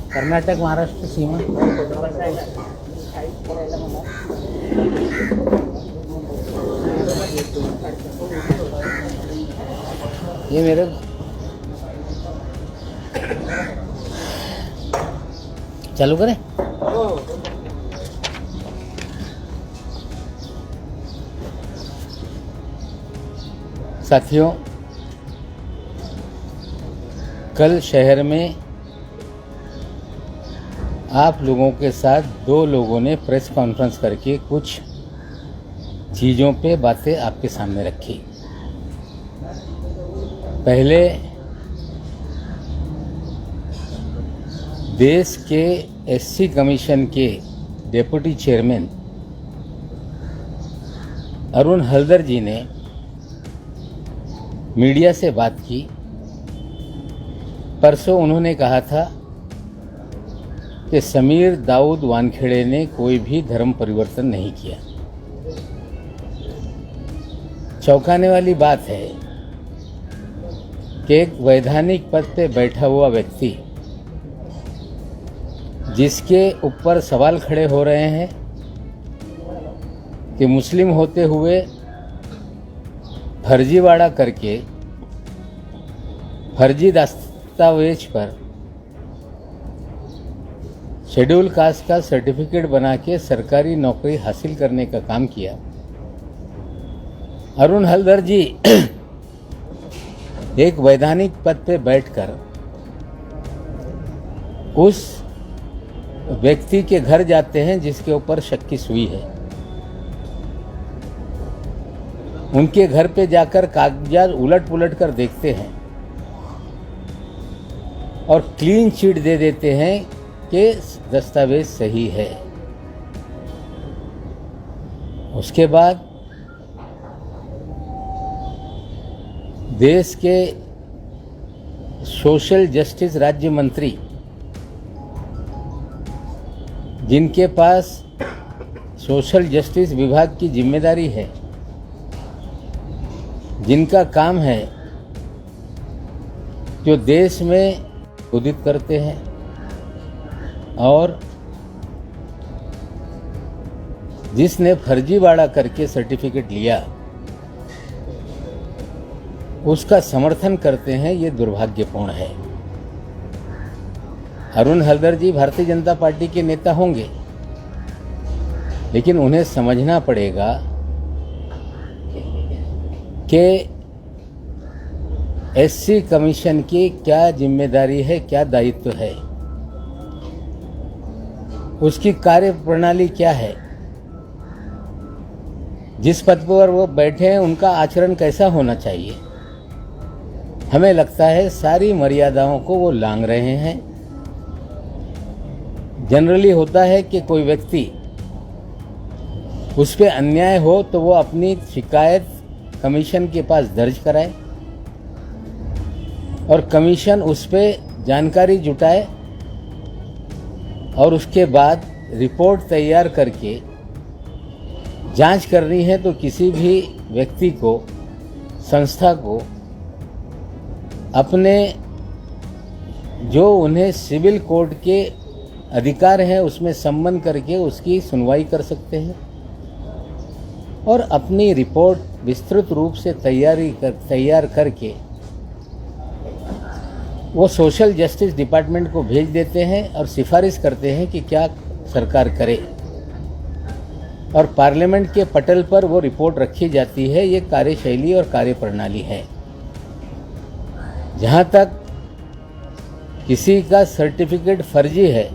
कर्नाटक महाराष्ट्र सीमा। ये मेरे चालू करें। साथियों, कल शहर में आप लोगों के साथ दो लोगों ने प्रेस कॉन्फ्रेंस करके कुछ चीज़ों पे बातें आपके सामने रखी। पहले देश के एससी कमीशन के डेप्यूटी चेयरमैन अरुण हल्दर जी ने मीडिया से बात की। परसों उन्होंने कहा था कि समीर दाऊद वानखेड़े ने कोई भी धर्म परिवर्तन नहीं किया। चौंकाने वाली बात है कि एक वैधानिक पद पे बैठा हुआ व्यक्ति, जिसके ऊपर सवाल खड़े हो रहे हैं कि मुस्लिम होते हुए फर्जीवाड़ा करके फर्जी दस्तावेज पर शेड्यूल कास्ट का सर्टिफिकेट बना के सरकारी नौकरी हासिल करने का काम किया। अरुण हल्दर जी एक वैधानिक पद पे बैठकर उस व्यक्ति के घर जाते हैं जिसके ऊपर शक की सुई है। उनके घर पे जाकर कागजात उलट पुलट कर देखते हैं और क्लीन चिट दे देते हैं कि दस्तावेज सही है। उसके बाद देश के सोशल जस्टिस राज्य मंत्री, जिनके पास सोशल जस्टिस विभाग की जिम्मेदारी है, जिनका काम है जो देश में उदित करते हैं और जिसने फर्जीवाड़ा करके सर्टिफिकेट लिया उसका समर्थन करते हैं, ये दुर्भाग्यपूर्ण है। अरुण हल्दर जी भारतीय जनता पार्टी के नेता होंगे, लेकिन उन्हें समझना पड़ेगा कि एससी कमीशन की क्या जिम्मेदारी है, क्या दायित्व है, उसकी कार्य प्रणाली क्या है, जिस पद पर वो बैठे हैं उनका आचरण कैसा होना चाहिए। हमें लगता है सारी मर्यादाओं को वो लांघ रहे हैं। जनरली होता है कि कोई व्यक्ति उस पर अन्याय हो तो वो अपनी शिकायत कमीशन के पास दर्ज कराए और कमीशन उस पर जानकारी जुटाए और उसके बाद रिपोर्ट तैयार करके जांच करनी है तो किसी भी व्यक्ति को, संस्था को अपने जो उन्हें सिविल कोर्ट के अधिकार हैं उसमें संबंध करके उसकी सुनवाई कर सकते हैं और अपनी रिपोर्ट विस्तृत रूप से तैयार करके वो सोशल जस्टिस डिपार्टमेंट को भेज देते हैं और सिफारिश करते हैं कि क्या सरकार करे और पार्लियामेंट के पटल पर वो रिपोर्ट रखी जाती है। ये कार्यशैली और कार्यप्रणाली है। जहाँ तक किसी का सर्टिफिकेट फर्जी है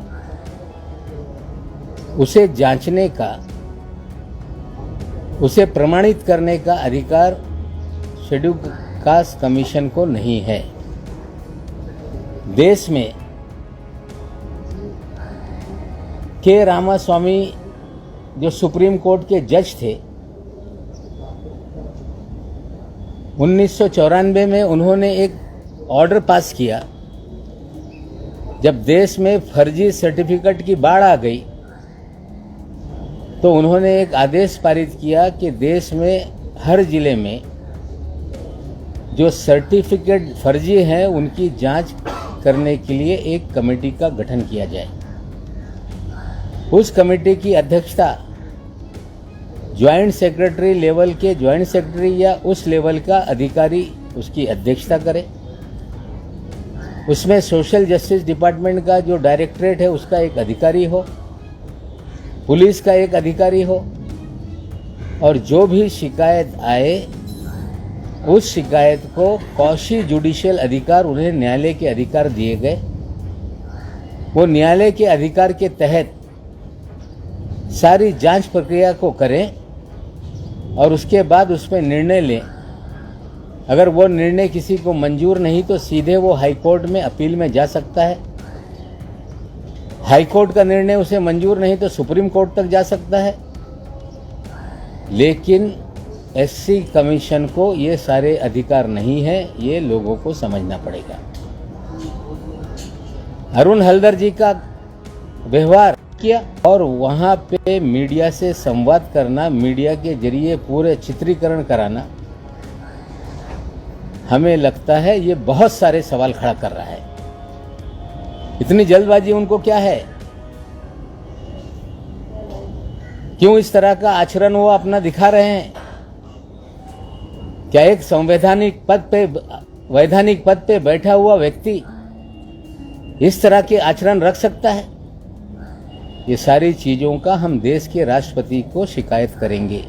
उसे जांचने का, उसे प्रमाणित करने का अधिकार शेड्यूल कास्ट कमीशन को नहीं है। देश में के रामास्वामी जो सुप्रीम कोर्ट के जज थे, 1994 में उन्होंने एक ऑर्डर पास किया। जब देश में फर्जी सर्टिफिकेट की बाढ़ आ गई तो उन्होंने एक आदेश पारित किया कि देश में हर जिले में जो सर्टिफिकेट फर्जी हैं उनकी जांच करने के लिए एक कमेटी का गठन किया जाए। उस कमेटी की अध्यक्षता ज्वाइंट सेक्रेटरी लेवल के ज्वाइंट सेक्रेटरी या उस लेवल का अधिकारी उसकी अध्यक्षता करे। उसमें सोशल जस्टिस डिपार्टमेंट का जो डायरेक्टरेट है उसका एक अधिकारी हो, पुलिस का एक अधिकारी हो, और जो भी शिकायत आए उस शिकायत को कौशी जुडिशियल अधिकार, उन्हें न्यायालय के अधिकार दिए गए, वो न्यायालय के अधिकार के तहत सारी जांच प्रक्रिया को करें और उसके बाद उसमें निर्णय लें। अगर वो निर्णय किसी को मंजूर नहीं तो सीधे वो हाई कोर्ट में अपील में जा सकता है। हाई कोर्ट का निर्णय उसे मंजूर नहीं तो सुप्रीम कोर्ट तक जा सकता है। लेकिन एससी कमीशन को ये सारे अधिकार नहीं है, ये लोगों को समझना पड़ेगा। अरुण हल्दर जी का व्यवहार किया और वहां पे मीडिया से संवाद करना, मीडिया के जरिए पूरे चित्रीकरण कराना, हमें लगता है ये बहुत सारे सवाल खड़ा कर रहा है। इतनी जल्दबाजी उनको क्या है? क्यों इस तरह का आचरण वो अपना दिखा रहे हैं? क्या एक वैधानिक पद पे बैठा हुआ व्यक्ति इस तरह के आचरण रख सकता है? ये सारी चीजों का हम देश के राष्ट्रपति को शिकायत करेंगे,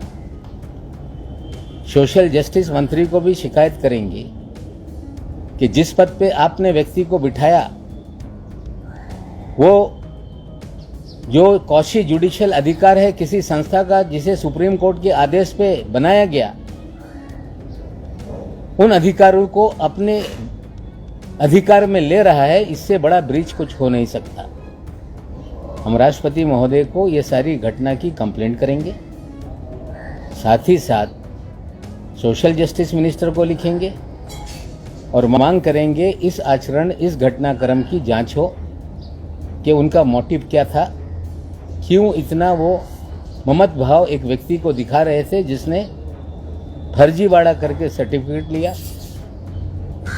सोशल जस्टिस मंत्री को भी शिकायत करेंगे कि जिस पद पे आपने व्यक्ति को बिठाया वो जो कौशी जुडिशियल अधिकार है किसी संस्था का जिसे सुप्रीम कोर्ट के आदेश पे बनाया गया, उन अधिकारों को अपने अधिकार में ले रहा है। इससे बड़ा ब्रीच कुछ हो नहीं सकता। हम राष्ट्रपति महोदय को ये सारी घटना की कंप्लेंट करेंगे, साथ ही साथ सोशल जस्टिस मिनिस्टर को लिखेंगे और मांग करेंगे इस आचरण, इस घटनाक्रम की जांच हो कि उनका मोटिव क्या था, क्यों इतना वो ममत भाव एक व्यक्ति को दिखा रहे थे जिसने फर्जीवाड़ा करके सर्टिफिकेट लिया,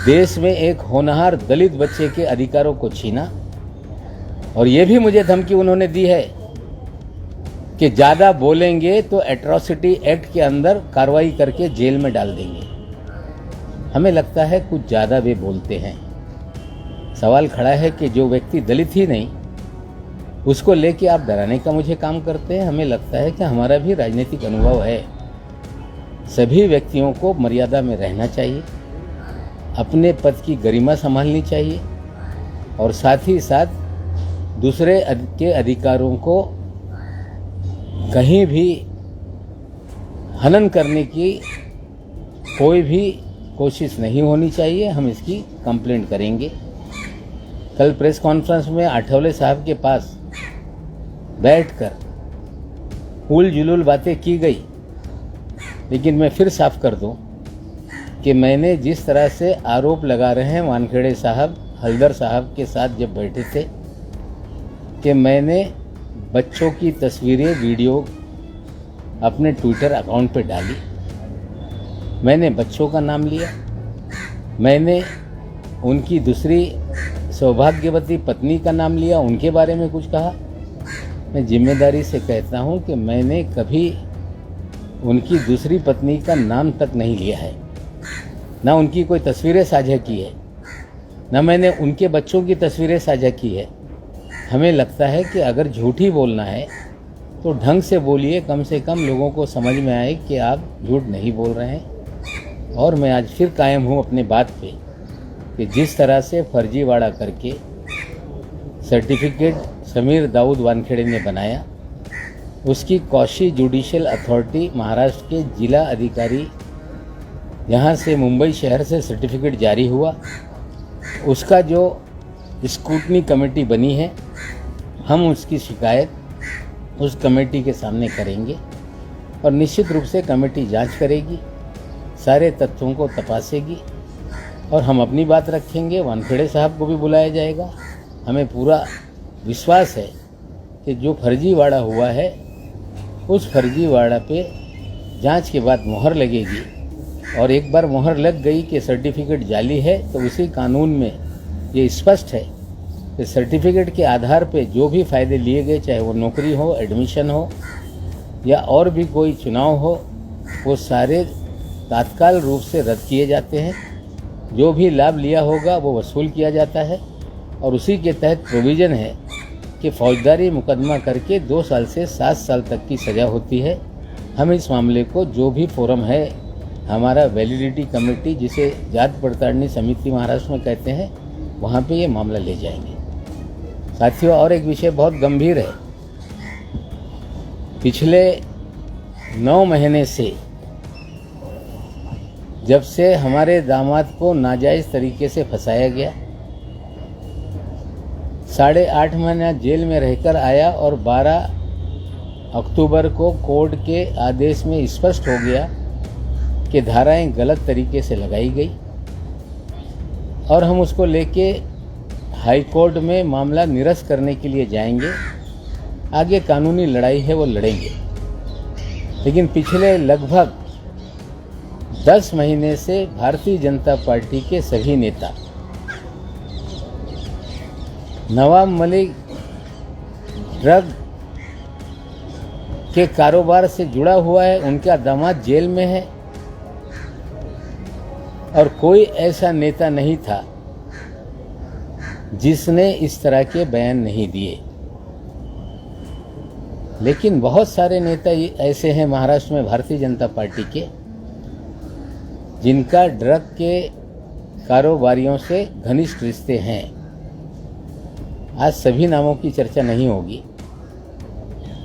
देश में एक होनहार दलित बच्चे के अधिकारों को छीना। और ये भी मुझे धमकी उन्होंने दी है कि ज्यादा बोलेंगे तो एट्रॉसिटी एक्ट के अंदर कार्रवाई करके जेल में डाल देंगे। हमें लगता है कुछ ज्यादा वे बोलते हैं। सवाल खड़ा है कि जो व्यक्ति दलित ही नहीं उसको लेके आप डराने का मुझे काम करते हैं। हमें लगता है कि हमारा भी राजनीतिक अनुभव है। सभी व्यक्तियों को मर्यादा में रहना चाहिए, अपने पद की गरिमा संभालनी चाहिए और साथ ही साथ दूसरे के अधिकारों को कहीं भी हनन करने की कोई भी कोशिश नहीं होनी चाहिए। हम इसकी कंप्लेंट करेंगे। कल प्रेस कॉन्फ्रेंस में आठवले साहब के पास बैठकर उल जुलूल बातें की गई, लेकिन मैं फिर साफ कर दूं कि मैंने जिस तरह से आरोप लगा रहे हैं वानखेड़े साहब हल्दर साहब के साथ जब बैठे थे कि मैंने बच्चों की तस्वीरें वीडियो अपने ट्विटर अकाउंट पे डाली, मैंने बच्चों का नाम लिया, मैंने उनकी दूसरी सौभाग्यवती पत्नी का नाम लिया, उनके बारे में कुछ कहा। मैं जिम्मेदारी से कहता हूं कि मैंने कभी उनकी दूसरी पत्नी का नाम तक नहीं लिया है, ना उनकी कोई तस्वीरें साझा की है, ना मैंने उनके बच्चों की तस्वीरें साझा की है। हमें लगता है कि अगर झूठी बोलना है तो ढंग से बोलिए, कम से कम लोगों को समझ में आए कि आप झूठ नहीं बोल रहे हैं। और मैं आज फिर कायम हूँ अपने बात पे कि जिस तरह से फर्जीवाड़ा करके सर्टिफिकेट समीर दाऊद वानखेड़े ने बनाया, उसकी कौशी जुडिशियल अथॉरिटी महाराष्ट्र के जिला अधिकारी यहाँ से मुंबई शहर से सर्टिफिकेट जारी हुआ, उसका जो स्क्रूटनी कमेटी बनी है, हम उसकी शिकायत उस कमेटी के सामने करेंगे और निश्चित रूप से कमेटी जांच करेगी, सारे तथ्यों को तपासेगी और हम अपनी बात रखेंगे। वानखेड़े साहब को भी बुलाया जाएगा। हमें पूरा विश्वास है कि जो फर्जीवाड़ा हुआ है उस फर्जीवाड़ा पे जांच के बाद मुहर लगेगी और एक बार मोहर लग गई कि सर्टिफिकेट जाली है, तो उसी कानून में ये स्पष्ट है कि सर्टिफिकेट के आधार पे जो भी फ़ायदे लिए गए, चाहे वो नौकरी हो, एडमिशन हो या और भी कोई चुनाव हो, वो सारे तात्काल रूप से रद्द किए जाते हैं। जो भी लाभ लिया होगा वो वसूल किया जाता है और उसी के तहत प्रोविज़न है कि फौजदारी मुकदमा करके 2 साल से 7 साल तक की सज़ा होती है। हम इस मामले को जो भी फोरम है, हमारा वैलिडिटी कमेटी, जिसे जात पड़तालनी समिति महाराष्ट्र में कहते हैं, वहाँ पे ये मामला ले जाएंगे। साथियों, और एक विषय बहुत गंभीर है। पिछले 9 महीने से जब से हमारे दामाद को नाजायज़ तरीके से फंसाया गया, 8.5 महीना जेल में रहकर आया और 12 अक्टूबर को कोर्ट के आदेश में स्पष्ट हो गया कि धाराएं गलत तरीके से लगाई गई और हम उसको लेके हाई कोर्ट में मामला निरस्त करने के लिए जाएंगे। आगे कानूनी लड़ाई है, वो लड़ेंगे। लेकिन पिछले लगभग 10 महीने से भारतीय जनता पार्टी के सभी नेता, नवाब मलिक ड्रग के कारोबार से जुड़ा हुआ है, उनका दामाद जेल में है और कोई ऐसा नेता नहीं था जिसने इस तरह के बयान नहीं दिए। लेकिन बहुत सारे नेता ऐसे हैं महाराष्ट्र में भारतीय जनता पार्टी के, जिनका ड्रग के कारोबारियों से घनिष्ठ रिश्ते हैं। आज सभी नामों की चर्चा नहीं होगी,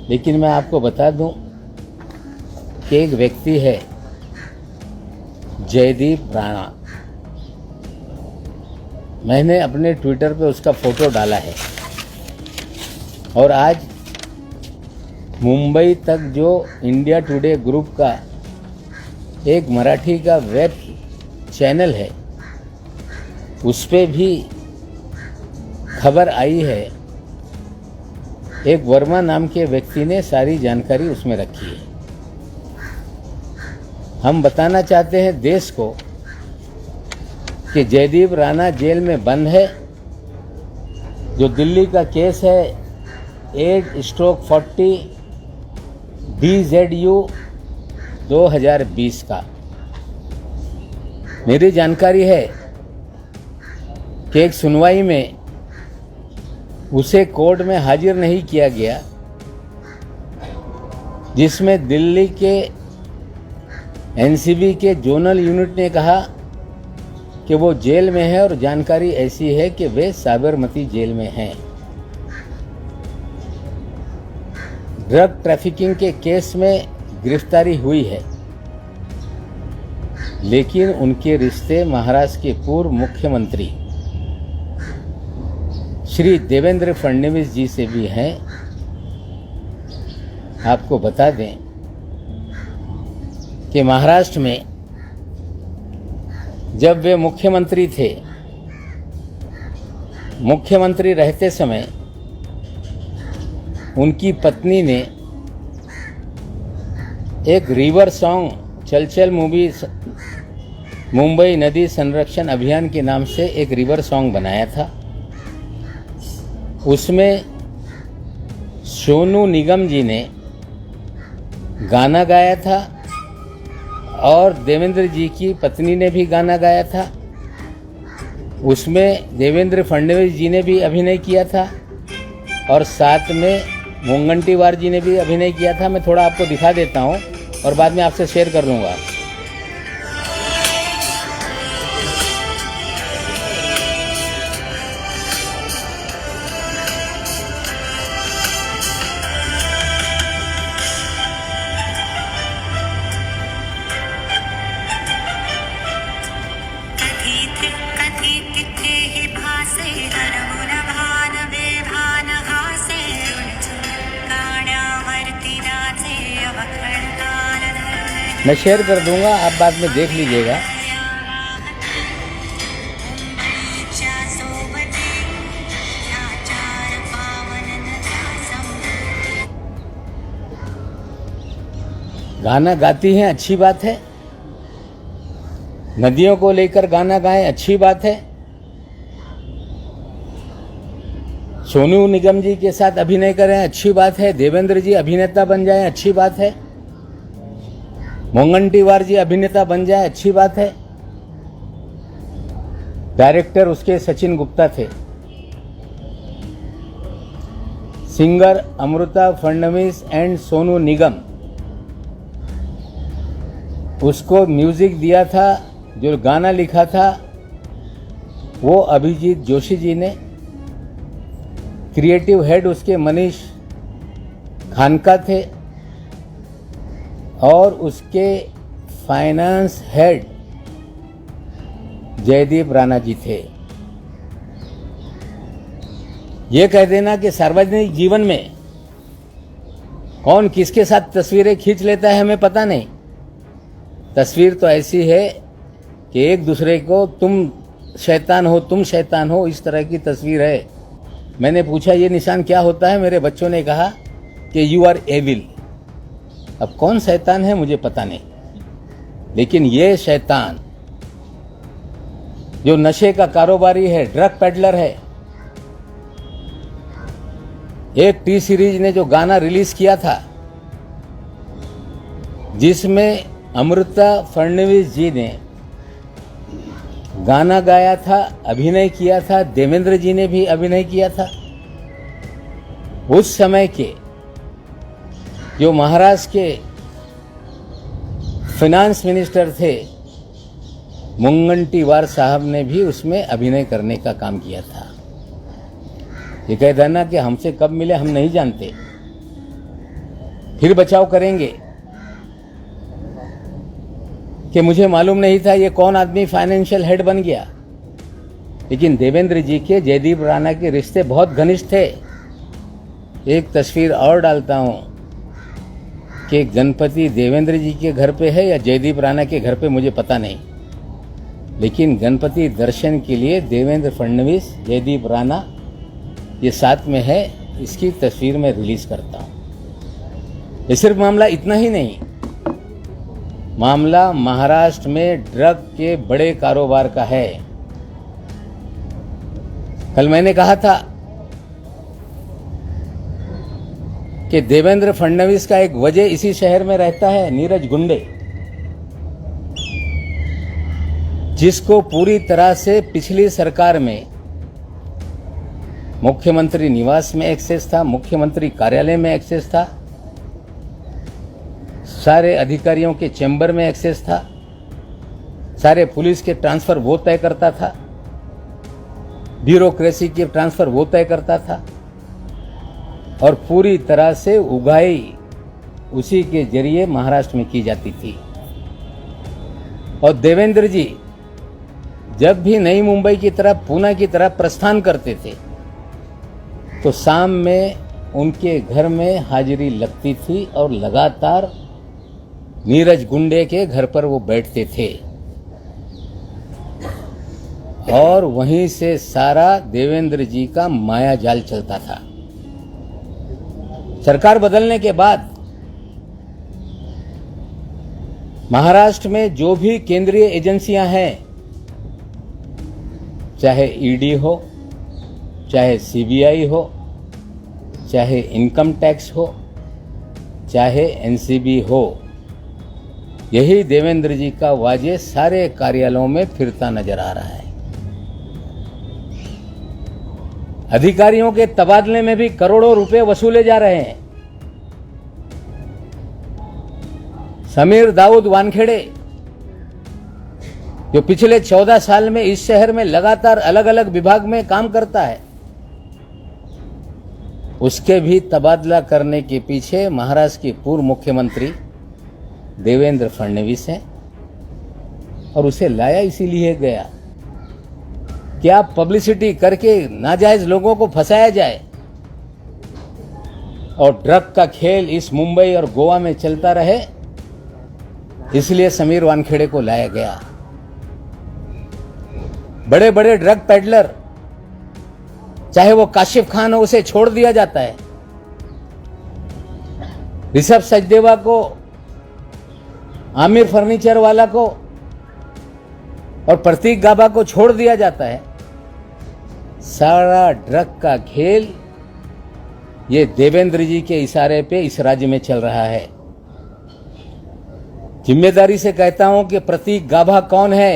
लेकिन मैं आपको बता दूं कि एक व्यक्ति है जयदीप राणा। मैंने अपने ट्विटर पे उसका फोटो डाला है और आज मुंबई तक जो इंडिया टुडे ग्रुप का एक मराठी का वेब चैनल है, उस पे भी खबर आई है। एक वर्मा नाम के व्यक्ति ने सारी जानकारी उसमें रखी है। हम बताना चाहते हैं देश को कि जयदीप राणा जेल में बंद है। जो दिल्ली का केस है 8/40 DZU 2020 का, मेरी जानकारी है कि एक सुनवाई में उसे कोर्ट में हाजिर नहीं किया गया, जिसमें दिल्ली के NCB के जोनल यूनिट ने कहा कि वो जेल में है और जानकारी ऐसी है कि वे साबरमती जेल में हैं। ड्रग ट्रैफिकिंग के केस में गिरफ्तारी हुई है, लेकिन उनके रिश्ते महाराष्ट्र के पूर्व मुख्यमंत्री श्री देवेंद्र फडणवीस जी से भी हैं। आपको बता दें कि महाराष्ट्र में जब वे मुख्यमंत्री थे, मुख्यमंत्री रहते समय उनकी पत्नी ने एक रिवर सॉन्ग चल चल मूवी मुंबई नदी संरक्षण अभियान के नाम से एक रिवर सॉन्ग बनाया था। उसमें सोनू निगम जी ने गाना गाया था और देवेंद्र जी की पत्नी ने भी गाना गाया था। उसमें देवेंद्र फडणवीस जी ने भी अभिनय किया था और साथ में मुंगंटीवार जी ने भी अभिनय किया था। मैं थोड़ा आपको दिखा देता हूँ और बाद में आपसे शेयर कर लूँगा। मैं शेयर कर दूंगा, आप बाद में देख लीजिएगा। गाना गाती हैं, अच्छी बात है, नदियों को लेकर गाना गाएं, अच्छी बात है। सोनू निगम जी के साथ अभिनय करें, अच्छी बात है। देवेंद्र जी अभिनेता बन जाएं, अच्छी बात है। मोंगन जी अभिनेता बन जाए, अच्छी बात है। डायरेक्टर उसके सचिन गुप्ता थे। सिंगर अमृता फडणवीस एंड सोनू निगम, उसको म्यूजिक दिया था, जो गाना लिखा था वो अभिजीत जोशी जी ने। क्रिएटिव हेड उसके मनीष खानका थे और उसके फाइनेंस हेड जयदीप राणा जी थे। ये कह देना कि सार्वजनिक जीवन में कौन किसके साथ तस्वीरें खींच लेता है हमें पता नहीं। तस्वीर तो ऐसी है कि एक दूसरे को तुम शैतान हो, इस तरह की तस्वीर है। मैंने पूछा ये निशान क्या होता है, मेरे बच्चों ने कहा कि यू आर एविल। अब कौन शैतान है मुझे पता नहीं, लेकिन ये शैतान जो नशे का कारोबारी है, ड्रग पेडलर है। एक टी सीरीज ने जो गाना रिलीज किया था जिसमें अमृता फडणवीस जी ने गाना गाया था, अभिनय किया था, देवेंद्र जी ने भी अभिनय किया था। उस समय के जो महाराष्ट्र के फाइनेंस मिनिस्टर थे मुनगंटीवार साहब ने भी उसमें अभिनय करने का काम किया था। ये कह देना कि हमसे कब मिले हम नहीं जानते, फिर बचाव करेंगे कि मुझे मालूम नहीं था ये कौन आदमी फाइनेंशियल हेड बन गया। लेकिन देवेंद्र जी के जयदीप राणा के रिश्ते बहुत घनिष्ठ थे। एक तस्वीर और डालता हूं कि गणपति देवेंद्र जी के घर पे है या जयदीप राणा के घर पे, मुझे पता नहीं, लेकिन गणपति दर्शन के लिए देवेंद्र फडणवीस, जयदीप राणा ये साथ में है। इसकी तस्वीर मैं रिलीज करता हूं। ये सिर्फ मामला इतना ही नहीं, मामला महाराष्ट्र में ड्रग के बड़े कारोबार का है। कल मैंने कहा था कि देवेंद्र फडणवीस का एक वजह इसी शहर में रहता है, नीरज गुंडे, जिसको पूरी तरह से पिछली सरकार में मुख्यमंत्री निवास में एक्सेस था, मुख्यमंत्री कार्यालय में एक्सेस था, सारे अधिकारियों के चैम्बर में एक्सेस था, सारे पुलिस के ट्रांसफर वो तय करता था, ब्यूरोक्रेसी के ट्रांसफर वो तय करता था और पूरी तरह से उगाई उसी के जरिए महाराष्ट्र में की जाती थी। और देवेंद्र जी जब भी नई मुंबई की तरफ, पूना की तरफ प्रस्थान करते थे तो शाम में उनके घर में हाजिरी लगती थी और लगातार नीरज गुंडे के घर पर वो बैठते थे और वहीं से सारा देवेंद्र जी का माया जाल चलता था। सरकार बदलने के बाद महाराष्ट्र में जो भी केंद्रीय एजेंसियां हैं, चाहे ईडी हो, चाहे सीबीआई हो, चाहे इनकम टैक्स हो, चाहे एनसीबी हो, यही देवेंद्र जी का वाजे सारे कार्यालयों में फिरता नजर आ रहा है। अधिकारियों के तबादले में भी करोड़ों रुपए वसूले जा रहे हैं। समीर दाऊद वानखेड़े जो पिछले 14 साल में इस शहर में लगातार अलग अलग विभाग में काम करता है, उसके भी तबादला करने के पीछे महाराष्ट्र के पूर्व मुख्यमंत्री देवेंद्र फडणवीस हैं और उसे लाया इसीलिए गया कि आप पब्लिसिटी करके नाजायज लोगों को फंसाया जाए और ड्रग का खेल इस मुंबई और गोवा में चलता रहे, इसलिए समीर वानखेड़े को लाया गया। बड़े बड़े ड्रग पेडलर, चाहे वो काशिफ खान हो, उसे छोड़ दिया जाता है। ऋषभ सचदेवा को, आमिर फर्नीचर वाला को और प्रतीक गाबा को छोड़ दिया जाता है। सारा ड्रग का खेल ये देवेंद्र जी के इशारे पे इस राज्य में चल रहा है। जिम्मेदारी से कहता हूं कि प्रतीक गाबा कौन है,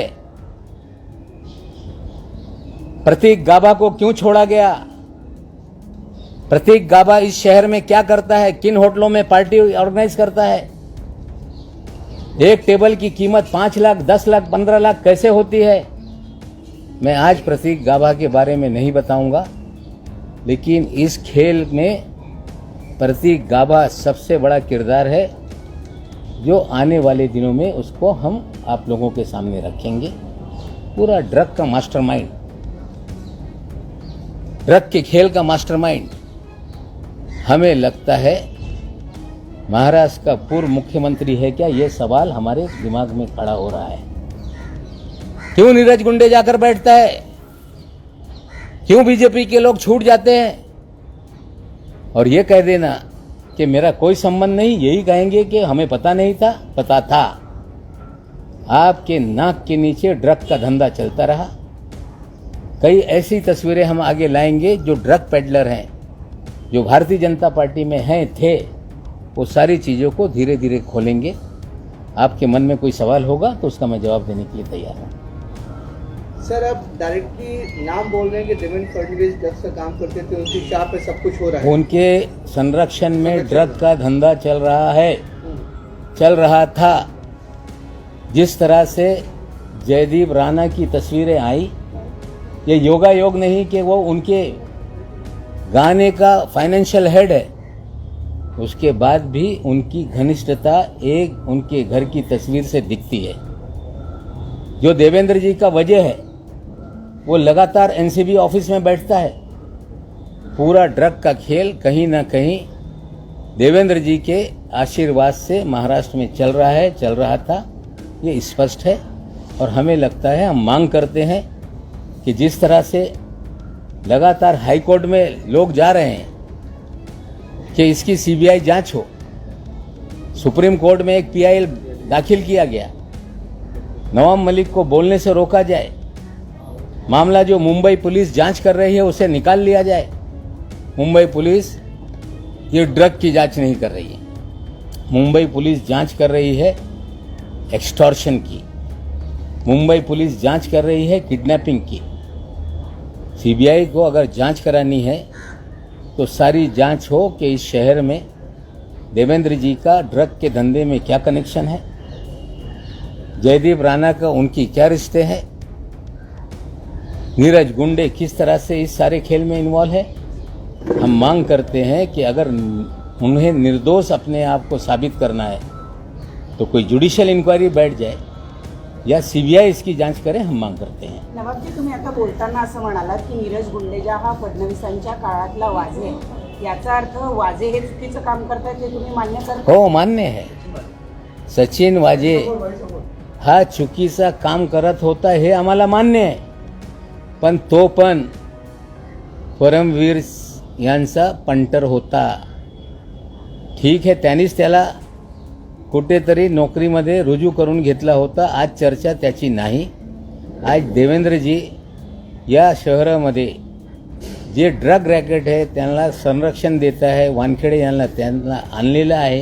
प्रतीक गाबा को क्यों छोड़ा गया, प्रतीक गाबा इस शहर में क्या करता है, किन होटलों में पार्टी ऑर्गेनाइज करता है। एक टेबल की कीमत 5 लाख, 10 लाख, 15 लाख कैसे होती है। मैं आज प्रतीक गाबा के बारे में नहीं बताऊंगा, लेकिन इस खेल में प्रतीक गाबा सबसे बड़ा किरदार है, जो आने वाले दिनों में उसको हम आप लोगों के सामने रखेंगे। पूरा ड्रग का मास्टरमाइंड, ड्रग के खेल का मास्टरमाइंड। हमें लगता है महाराष्ट्र का पूर्व मुख्यमंत्री है क्या, ये सवाल हमारे दिमाग में खड़ा हो रहा है। क्यों नीरज गुंडे जाकर बैठता है, क्यों बीजेपी के लोग छूट जाते हैं और ये कह देना कि मेरा कोई संबंध नहीं, यही कहेंगे कि हमें पता नहीं था, पता था। आपके नाक के नीचे ड्रग का धंधा चलता रहा। कई ऐसी तस्वीरें हम आगे लाएंगे जो ड्रग पेडलर हैं, जो भारतीय जनता पार्टी में हैं थे, वो सारी चीज़ों को धीरे धीरे खोलेंगे। आपके मन में कोई सवाल होगा तो उसका मैं जवाब देने के लिए तैयार हूँ। सर, आप डायरेक्टली नाम बोल रहे हैं कि देवेंद्र फडणवीस ड्रग्स का काम करते थे, उनकी शाह पे सब कुछ हो रहा है। उनके संरक्षण में ड्रग का धंधा चल रहा है, चल रहा था। जिस तरह से जयदीप राणा की तस्वीरें आई, ये योगा योग नहीं कि वो उनके गाने का फाइनेंशियल हेड है, उसके बाद भी उनकी घनिष्ठता एक उनके घर की तस्वीर से दिखती है। जो देवेंद्र जी का वजह है, वो लगातार एनसीबी ऑफिस में बैठता है। पूरा ड्रग का खेल कहीं ना कहीं देवेंद्र जी के आशीर्वाद से महाराष्ट्र में चल रहा है, चल रहा था, ये स्पष्ट है। और हमें लगता है, हम मांग करते हैं कि जिस तरह से लगातार हाई कोर्ट में लोग जा रहे हैं कि इसकी सीबीआई जांच हो, सुप्रीम कोर्ट में एक पीआईएल दाखिल किया गया, नवाब मलिक को बोलने से रोका जाए, मामला जो मुंबई पुलिस जांच कर रही है उसे निकाल लिया जाए। मुंबई पुलिस ये ड्रग की जांच नहीं कर रही है, मुंबई पुलिस जांच कर रही है एक्सटॉर्शन की, मुंबई पुलिस जांच कर रही है किडनैपिंग की। सीबीआई को अगर जांच करानी है तो सारी जांच हो कि इस शहर में देवेंद्र जी का ड्रग के धंधे में क्या कनेक्शन है, जयदीप राणा का उनकी क्या रिश्ते हैं, नीरज गुंडे किस तरह से इस सारे खेल में इन्वॉल्व है। हम मांग करते हैं कि अगर उन्हें निर्दोष अपने आप को साबित करना है तो कोई जुडिशियल इंक्वायरी बैठ जाए या सीबीआई इसकी जांच करे, हम मांग करते हैं। नवाबजी, तुम्ही आता बोलताना असं म्हणालात की नीरज गुंडेजा हा फडणवीसांच्या काळातला वाजे आहे, याचा अर्थ वाजे हे चुकीचं काम करतात हे तुम्ही मान्य करता? हो, मान्य है। सचिन वाजे हा चुकीचा काम करत होता हे आम्हाला मान्य आहे, पण तो पण परमवीर यांचा पंटर होता। ठीक आहे, त्यांनीच त्याला कुठेतरी नोकरीमध्ये रुजू करून घेतला होता। आज चर्चा त्याची नाही। आज देवेंद्रजी या शहरामध्ये जे ड्रग रॅकेट आहे त्यांना संरक्षण देत आहे, वानखेडे यांना त्यांना आणलेलं आहे,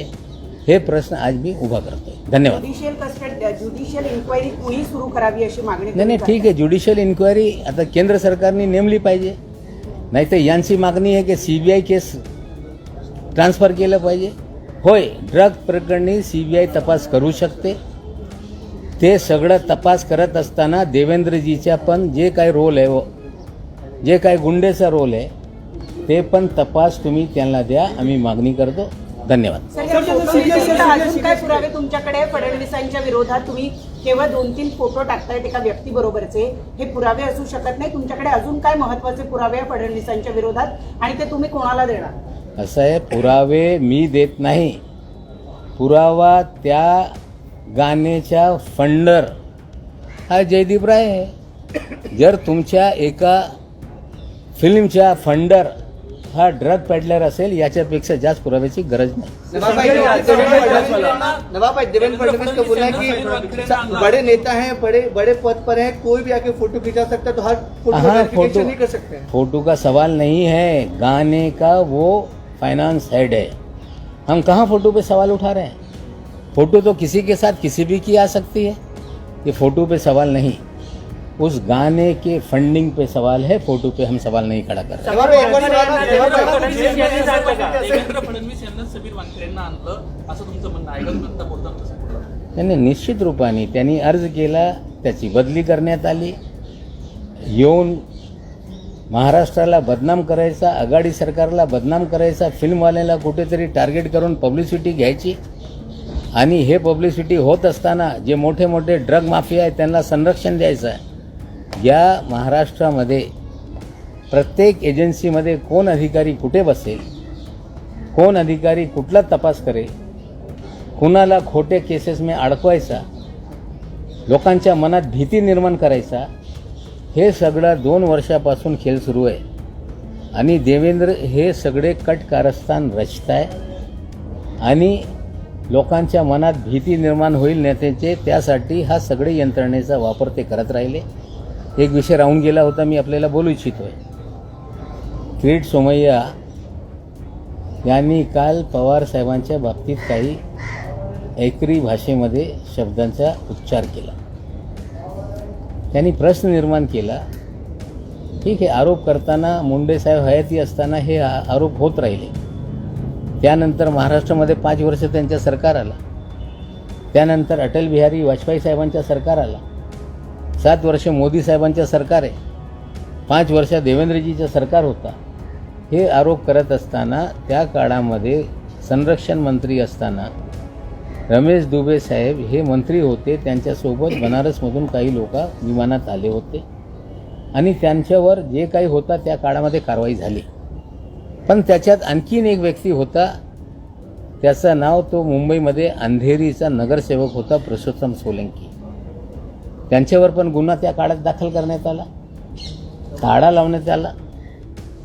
हे प्रश्न आज मी उभा करतोय। धन्यवाद। ज्युडिशियल इन्क्वायरी कुणी सुरू करावी अशी मागणी नाही, ठीक आहे, ज्युडिशियल इन्क्वायरी आता केंद्र सरकारने नेमली पाहिजे, नाहीतर यांची मागणी आहे की सीबीआय केस ट्रान्सफर केलं पाहिजे। होय, ड्रग प्रकरणी सीबीआय तपास करू शकते। ते सगळं तपास करत असताना देवेंद्रजीचा पण जे काय रोल आहे, जे काय गुंडेचा रोल आहे, ते पण तपास तुम्ही त्यांना द्या, आम्ही मागणी करतो। धन्यवाद। अजून काय पुरावे तुमच्याकडे फडणवीसांच्या विरोधात? तुम्ही केवळ 2-3 फोटो टाकतायत एका व्यक्ती बरोबरचे, हे पुरावे असू शकत नाही। तुमच्याकडे अजून काय महत्त्वाचे पुरावे आहे फडणवीसांच्या विरोधात आणि ते तुम्ही कोणाला देणार? असं आहे, पुरावे मी देत नाही, पुरावा त्या गाण्याचा फंडर हा जयदीप राय आहे। जर तुमच्या एका फिल्मचा फंडर हा ड्रग पॅडलर असेल याच्यापेक्षा जास्त पुराव्याची गरज नाही. नवाब भाई देवेंद्र फडणवीस का बोलना है कि बड़े नेता हैं, बड़े पद पर हैं, कोई भी आके फोटो खिंचा सकता है, तो हर फोटो हाँ, वेरिफिकेशन नहीं कर सकते हैं। फोटो का सवाल नहीं है, गाने का वो फाइनेंस हेड है, हम कहाँ फोटो पे सवाल उठा रहे हैं? फोटो तो किसी के साथ किसी भी की आ सकती है, ये फोटो पे सवाल नहीं, उस गाने के फंडिंग पे सवाल है, फोटो पे हम सवाल नहीं खड़ा कर रहे. देवेंद्र फडणवीस यांना समीर वानखेडेंना आणलं असं तुमचं म्हणणं आहे का? तुम्ही आता बोलताना तसं बोलला. त्यांनी निश्चित रूपाने त्यांनी अर्ज केला, त्याची बदली करण्यात आली, येऊन महाराष्ट्राला बदनाम करायचा, आघाडी सरकारला बदनाम करायचा, फिल्मवाल्याला कुठेतरी टार्गेट करून पब्लिसिटी घ्यायची आणि हे पब्लिसिटी होत असताना जे मोठे मोठे ड्रग माफिया आहेत त्यांना संरक्षण द्यायचं आहे. या महाराष्ट्रामध्ये प्रत्येक एजन्सीमध्ये कोण अधिकारी कुठे बसेल, कोण अधिकारी कुठला तपास करेल, कुणाला खोटे केसेसमध्ये अडकवायचा, लोकांच्या मनात भीती निर्माण करायचा, हे सगळं 2 वर्षापासून खेळ सुरू आहे. आणि देवेंद्र हे सगळे कट कारस्थान रचत आहे आणि लोकांच्या मनात भीती निर्माण होईल नेत्याचे, त्यासाठी हा सगळे यंत्रणेचा वापर ते करत राहिले. एक विषय राहून गेला होता, मी आपल्याला बोलू इच्छितोय. किरीट सोमय्या यांनी काल पवार साहेबांच्या बाबतीत काही एकरी भाषेमध्ये शब्दांचा उच्चार केला. त्यांनी प्रश्न निर्माण केला. ठीक आहे, आरोप करताना मुंडे साहेब हयाती असताना हे आरोप होत राहिले. त्यानंतर महाराष्ट्रामध्ये 5 वर्ष त्यांच्या सरकार आला, त्यानंतर अटल बिहारी वाजपेयी साहेबांच्या सरकार आला, 7 वर्ष मोदी साहेबांच्या सरकार आहे, 5 वर्ष देवेंद्रजीचं सरकार होता. हे आरोप करत असताना त्या काळामध्ये संरक्षण मंत्री असताना रमेश दुबे साहेब हे मंत्री होते, त्यांच्यासोबत बनारसमधून काही लोक विमानात आले होते आणि त्यांच्यावर जे काही होता त्या काळामध्ये कारवाई झाली. पण त्याच्यात आणखीन एक व्यक्ती होता, त्याचं नाव तो मुंबईमध्ये अंधेरीचा नगरसेवक होता, पुरुषोत्तम सोलंकी. त्यांच्यावर पण गुन्हा त्या काळात दाखल करण्यात आला, ताळा लावण्यात आला.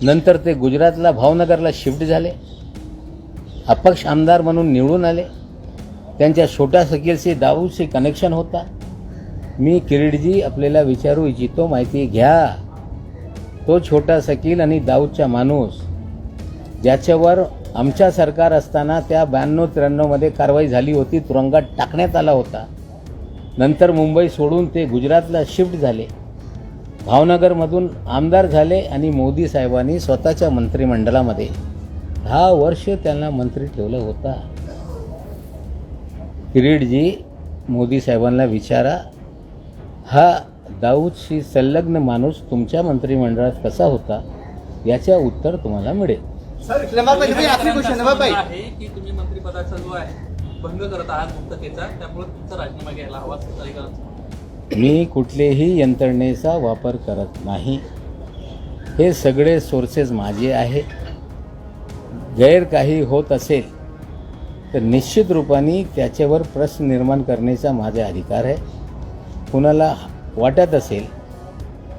नंतर ते गुजरातला भावनगरला शिफ्ट झाले, अपक्ष आमदार म्हणून निवडून आले. त्यांच्या छोट्या सखीलशी दाऊदशी कनेक्शन होता. मी किरीटजी आपल्याला विचारू इच्छितो, माहिती घ्या. तो छोटा सकील आणि दाऊदचा माणूस ज्याच्यावर आमच्या सरकार असताना त्या 92-93 मध्ये कारवाई झाली होती, तुरुंगात टाकण्यात आला होता. नंतर मुंबई सोडून ते गुजरातला शिफ्ट झाले, भावनगरमधून आमदार झाले आणि मोदी साहेबांनी स्वतःच्या मंत्रिमंडळामध्ये 10 वर्ष त्यांना मंत्री ठेवलं होता. किरीटजी मोदी साहेबांना विचारा, हा दाऊदशी संलग्न माणूस तुमच्या मंत्रिमंडळात कसा होता, याचं उत्तर तुम्हाला मिळेल. आहे की तुम्ही मंत्रिपदाचा जो आहे भंग करत आहात मुक्ततेचा, त्यामुळे तुमचा राजीनामा घ्यायला हवा असं. मी कुठलेही यंत्रणेचा वापर करत नाही. हे सगळे सोर्सेस माझे आहे. गैर काही होत असेल तर निश्चित रूपाने त्याच्यावर प्रश्न निर्माण करण्याचा माझा अधिकार आहे. कुणाला वाटत असेल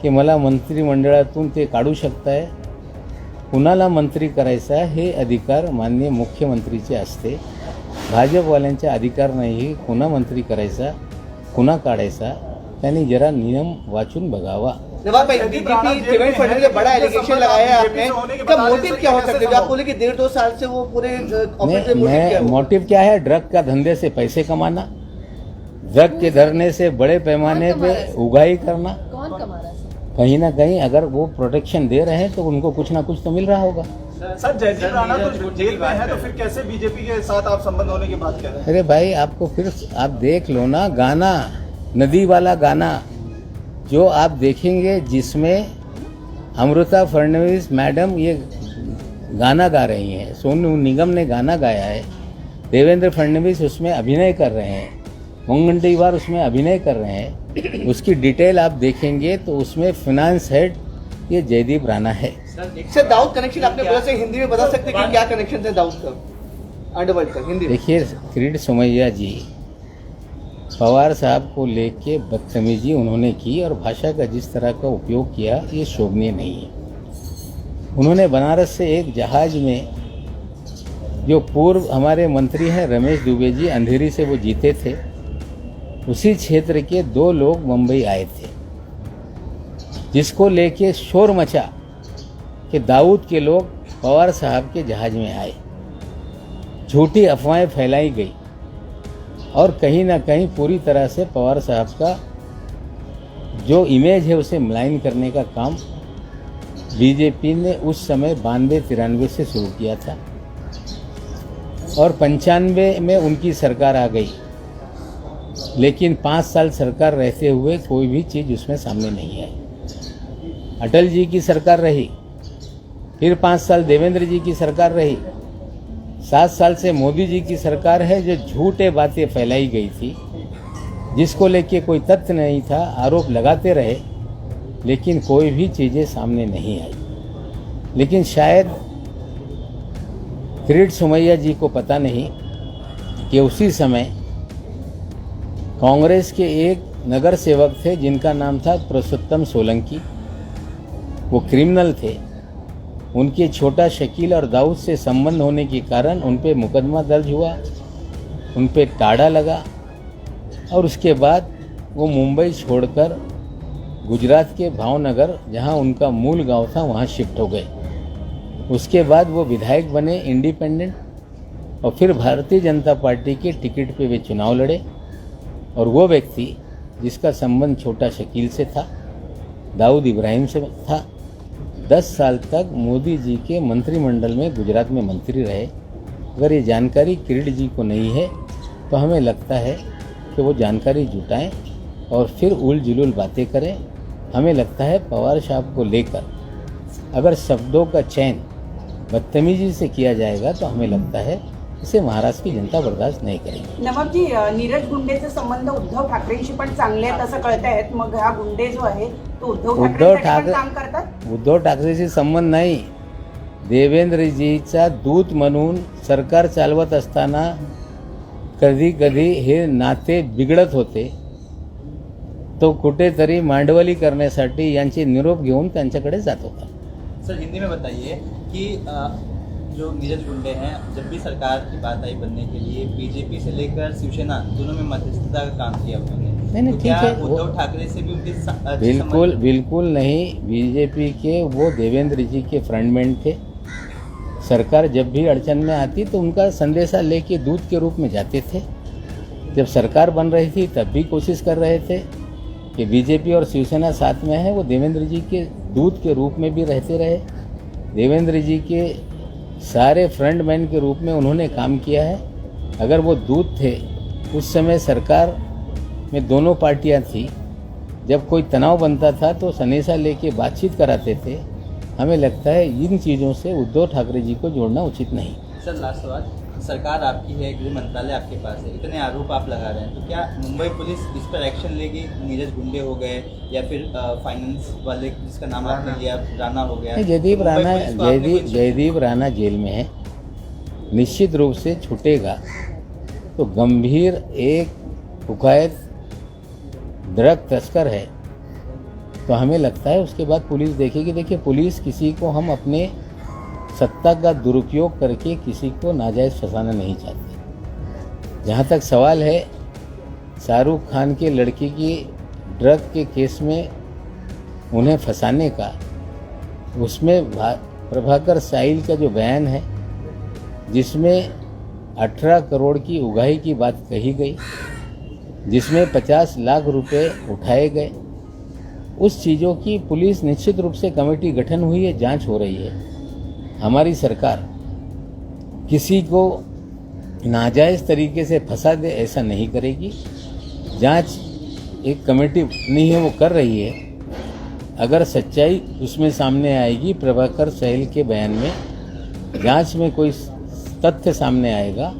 की मला मंत्रिमंडळातून ते काढू शकताय, कुणाला मंत्री करायचा हे अधिकार माननीय मुख्यमंत्रीचे असते. भाजपवाल्यांचा अधिकार नाही कुणा मंत्री करायचा कुणा काढायचा. त्यांनी जरा नियम वाचून बघावा. नवाब भाई, देवेंद्र फडणवीस ने बड़ा एलिगेशन लगाया है आपने, इसका मोटिव क्या हो सकता है? आप बोले कि 1.5-2 साल से वो पूरे मोटिव क्या है? ड्रग का धंधे से पैसे कमाना, ड्रग के धरने से बड़े पैमाने पे उगाही करना. कौन कमा रहा है? कहीं ना कहीं अगर वो प्रोटेक्शन दे रहे हैं तो उनको कुछ ना कुछ तो मिल रहा होगा. सर, जयदीप राणा तो जेल में है, तो फिर कैसे बीजेपी के साथ आप संबंध होने की बात कर रहे हैं? अरे भाई, आपको फिर आप देख लो ना गाना, नदी वाला गाना जो आप देखेंगे, जिसमें अमृता फडणवीस मैडम ये गाना गा रही हैं, सोनू निगम ने गाना गाया है, देवेंद्र फडणवीस उसमें अभिनय कर रहे हैं, मुनगंटीवार उसमें अभिनय कर रहे हैं. उसकी डिटेल आप देखेंगे तो उसमें फाइनेंस हेड ये जयदीप राणा है. सर, दाऊद कनेक्शन आपने बोला, से हिंदी में बता सकते हैं कि क्या कनेक्शन है दाऊद का अंडरवर्ल्ड का हिंदी में? देखिए, किरीट सोमय्या जी पवार साहब को लेके बदतमीजी उन्होंने की और भाषा का जिस तरह का उपयोग किया, ये शोभनीय नहीं है. उन्होंने बनारस से एक जहाज में, जो पूर्व हमारे मंत्री हैं रमेश दुबे जी, अंधेरी से वो जीते थे, उसी क्षेत्र के 2 लोग मुंबई आए थे, जिसको लेके शोर मचा कि दाऊद के लोग पवार साहब के जहाज में आए। झूठी अफवाहें फैलाई गई और कहीं ना कहीं पूरी तरह से पवार साहब का जो इमेज है उसे मलाइन करने का काम बीजेपी ने उस समय 92-93 से शुरू किया था और 95 में उनकी सरकार आ गई, लेकिन 5 साल सरकार रहते हुए कोई भी चीज़ उसमें सामने नहीं आई। अटल जी की सरकार रही, फिर 5 साल देवेंद्र जी की सरकार रही, 7 साल से मोदी जी की सरकार है, जो झूठे बातें फैलाई गई थी, जिसको लेके कोई तथ्य नहीं था, आरोप लगाते रहे, लेकिन कोई भी चीज़ें सामने नहीं आई। लेकिन शायद किरीट सोमैया जी को पता नहीं कि उसी समय कांग्रेस के एक नगर सेवक थे जिनका नाम था पुरुषोत्तम सोलंकी। वो क्रिमिनल थे। उनके छोटा शकील और दाऊद से संबंध होने के कारण उन पे मुकदमा दर्ज हुआ, उन पे टाड़ा लगा और उसके बाद वो मुंबई छोड़कर गुजरात के भावनगर, जहां उनका मूल गांव था, वहां शिफ्ट हो गए। उसके बाद वो विधायक बने इंडिपेंडेंट और फिर भारतीय जनता पार्टी के टिकट पे वे चुनाव लड़े। और वो व्यक्ति जिसका संबंध छोटा शकील से था, दाऊद इब्राहिम से था, 10 साल तक मोदी जी के मंत्रिमंडल में गुजरात में मंत्री रहे। अगर ये जानकारी किरीट जी को नहीं है तो हमें लगता है कि वो जानकारी जुटाएं और फिर उल जुलूल बातें करें। हमें लगता है पवार साहब को लेकर अगर शब्दों का चयन बदतमीजी से किया जाएगा तो हमें लगता है इसे महाराष्ट्र की जनता बर्दाश्त नाही करेगी। नवाबजी, नीरज गुंडेचे संबंध उद्धव ठाकरेंशी पण चांगले आहेत असं कळत आहेत, मग हा गुंडे जो आहे तो उद्धव ठाकरे काम करतात? उद्धव ठाकरेशी संबंध नाही, देवेंद्रजीचा दूत म्हणून सरकार चालवत असताना कधी कधी हे नाते बिघडत होते, तो कुठेतरी मांडवली करण्यासाठी यांचे निरोप घेऊन त्यांच्याकडे जात होता। सर, हिंदी में बताइए कि जो नीरज गुंडे हैं, जब भी सरकार की बात आई बनने के लिए बीजेपी से लेकर शिवसेना दोनों में मध्यस्थता का काम किया उन्होंने, नहीं, तो ठीक क्या है, उद्धव ठाकरे से भी उनके बिल्कुल नहीं। बीजेपी के वो देवेंद्र जी के फ्रंटमैन थे। सरकार जब भी अड़चन में आती तो उनका संदेशा लेके दूत के रूप में जाते थे। जब सरकार बन रही थी तब भी कोशिश कर रहे थे कि बीजेपी और शिवसेना साथ में है, वो देवेंद्र जी के दूत के रूप में भी रहते रहे। देवेंद्र जी के सारे फ्रंटमैन के रूप में उन्होंने काम किया है। अगर वो दूत थे, उस समय सरकार में दोनों पार्टियां थी, जब कोई तनाव बनता था तो संदेशा लेके बातचीत कराते थे। हमें लगता है इन चीज़ों से उद्धव ठाकरे जी को जोड़ना उचित नहीं। सर, लास्ट सवाल, सरकार आपकी है, गृह मंत्रालय आपके पास है, इतने आरोप आप लगा रहे हैं, तो क्या मुंबई पुलिस इस पर एक्शन लेगी? नीरज गुंडे हो गए या फिर फाइनेंस वाले जिसका नाम आपने लिया, राणा हो गया, जयदीप राणा जेल में है, निश्चित रूप से छूटेगा तो गंभीर एक कुख्यात ड्रग तस्कर है, तो हमें लगता है उसके बाद पुलिस देखेगी। देखिए, पुलिस किसी को हम अपने सत्ता का दुरुपयोग करके किसी को नाजायज़ फंसाना नहीं चाहते। जहाँ तक सवाल है शाहरुख खान के लड़की की ड्रग के केस में उन्हें फंसाने का, उसमें प्रभाकर साहिल का जो बयान है जिसमें 18 करोड़ की उगाही की बात कही गई, जिसमें 50 लाख रुपए उठाए गए, उस चीज़ों की पुलिस निश्चित रूप से कमेटी गठन हुई है, जांच हो रही है। हमारी सरकार किसी को नाजायज़ तरीके से फंसा दे ऐसा नहीं करेगी। जांच एक कमेटी नहीं है, वो कर रही है। अगर सच्चाई उसमें सामने आएगी, प्रभाकर साहिल के बयान में जांच में कोई तथ्य सामने आएगा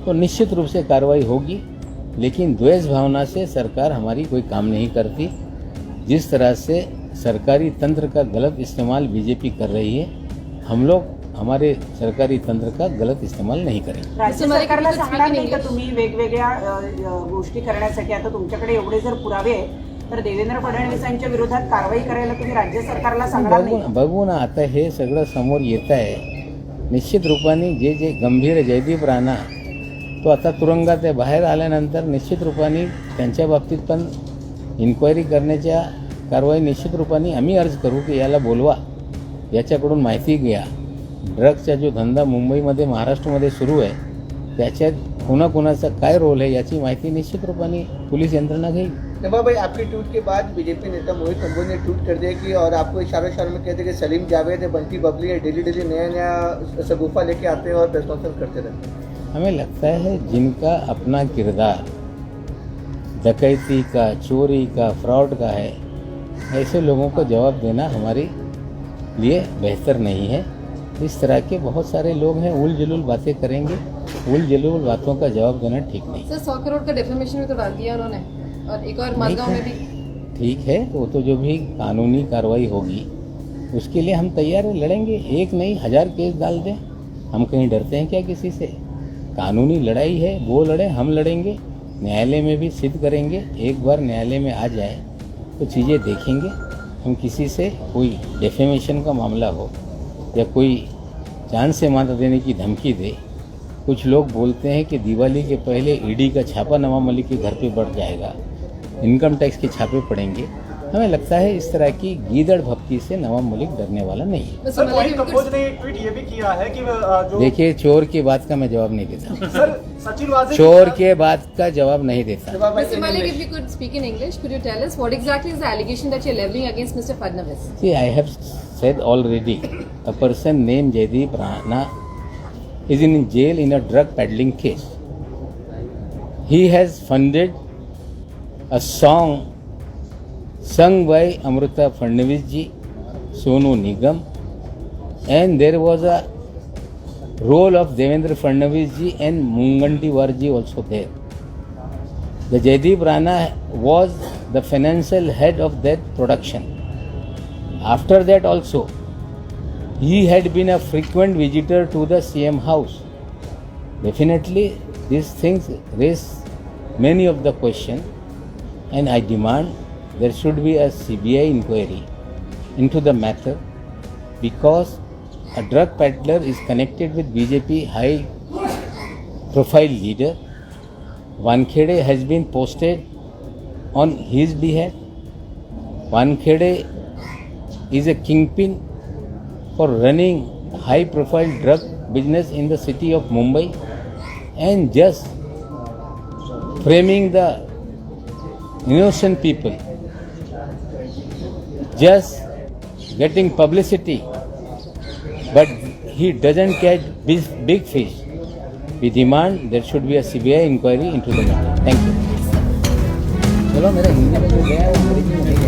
तो निश्चित रूप से कार्रवाई होगी। लेकिन द्वेष भावना से सरकार हमारी कोई काम नहीं करती। जिस तरह से सरकारी तंत्र का गलत इस्तेमाल बीजेपी कर रही है, हम लोग हमारे सरकारी तंत्र का गलत इस्तेमाल नहीं करेंगे। राज्य सरकारला सांगणार नाही का तुम्ही वेगवेगळ्या गोष्टी करण्यासाठी? आता तुमच्याकडे एवढे जर पुरावे आहे तर देवेंद्र फडणवीसांच्या विरोधात कारवाई करायला तुम्ही राज्य सरकारला सांगणार बघू नाही? बघू ना आता हे सगळं समोर येत आहे. निश्चित रूपाने जे गंभीर जयदीप राणा तो आता तुरुंगात आहे. बाहेर आल्यानंतर निश्चित रूपाने त्यांच्या बाबतीत पण इन्क्वायरी करण्याच्या कारवाई निश्चित रूपाने आम्ही अर्ज करू की याला बोलवा, याच्याकडून माहिती घ्या. ड्रग्सचा जो धंदा मुंबईमध्ये महाराष्ट्रामध्ये सुरू आहे त्याच्यात कोणाकोणाचा काय रोल है याची माहिती निश्चित रूपाने पुलिस यंत्रणा घेईल. नवा भाई, आपके ट्वीट के बाद बीजेपी नेता मोहित कंबोज ने ट्वीट कर दिया कि और आपको इशारा में कहते हैं कि सलीम जावेद है, बंटी बबली है, डेली नया सगुफा लेके आते हैं और प्रेस कॉन्फ्रेंस करते रहते हैं. हमें लगता है जिनका अपना किरदार डकैती का, चोरी का, फ्रॉड का है, ऐसे लोगों को जवाब देना हमारे लिए बेहतर नहीं है. इस तरह के बहुत सारे लोग हैं, उल जुलूल बातें करेंगे, उल जुलूल बातों का जवाब देना ठीक नहीं. सर 100 करोड़ का डेफेमेशन में तो डाल दिया उन्होंने, और एक और मालगांव में भी. ठीक है, वो तो जो भी कानूनी कार्रवाई होगी उसके लिए हम तैयार हैं, लड़ेंगे. एक नहीं 1000 केस डाल दें, हम कहीं डरते हैं क्या किसी से? कानूनी लड़ाई है, वो लड़े, हम लड़ेंगे, न्यायालय में भी सिद्ध करेंगे. एक बार न्यायालय में आ जाए तो चीज़ें देखेंगे. हम किसी से कोई डेफेमेशन का मामला हो या कोई जान से मार देने की धमकी दे. कुछ लोग बोलते हैं कि दिवाली के पहले ईडी का छापा नवाब मलिक के घर पे बढ़ जाएगा, इनकम टैक्स के छापे पड़ेंगे. हमें लगता है इस तरह की गीदड़ भपकी से नवाब मलिक डरने वाला नहीं है. सर, मोहित कंबोज ने एक ट्वीट ये भी किया है कि जो देखिए, चोर की बात का मैं जवाब नहीं देता. सर सचिन वाजे चोर के बात का जवाब नहीं देता. नवा भाई, Mr. Malik, if you could speak in English, could you tell us what exactly is the allegation that you're leveling against Mr. Fadnavis? See, I have said already, a person named Jaideep Rana is in jail in a drug peddling case. He has funded a song sung by Amrita Fadnavis ji, Sonu Nigam, and there was a role of Devendra Fadnavis ji and Mungantiwar ji also there. The Jaideep Rana was the financial head of that production. After that also, he had been a frequent visitor to the CM house. Definitely, these things raise many of the questions, and I demand there should be a CBI inquiry into the matter, because a drug peddler is connected with BJP high profile leader. Wankhede has been posted on his behalf. Wankhede is a kingpin for running high profile drug business in the city of Mumbai, and just framing the innocent people, just getting publicity, but he doesn't catch big fish. We demand there should be a CBI inquiry into the matter. Thank you. चलो, मेरा हिंदी में जो गया है वो अंग्रेजी में नहीं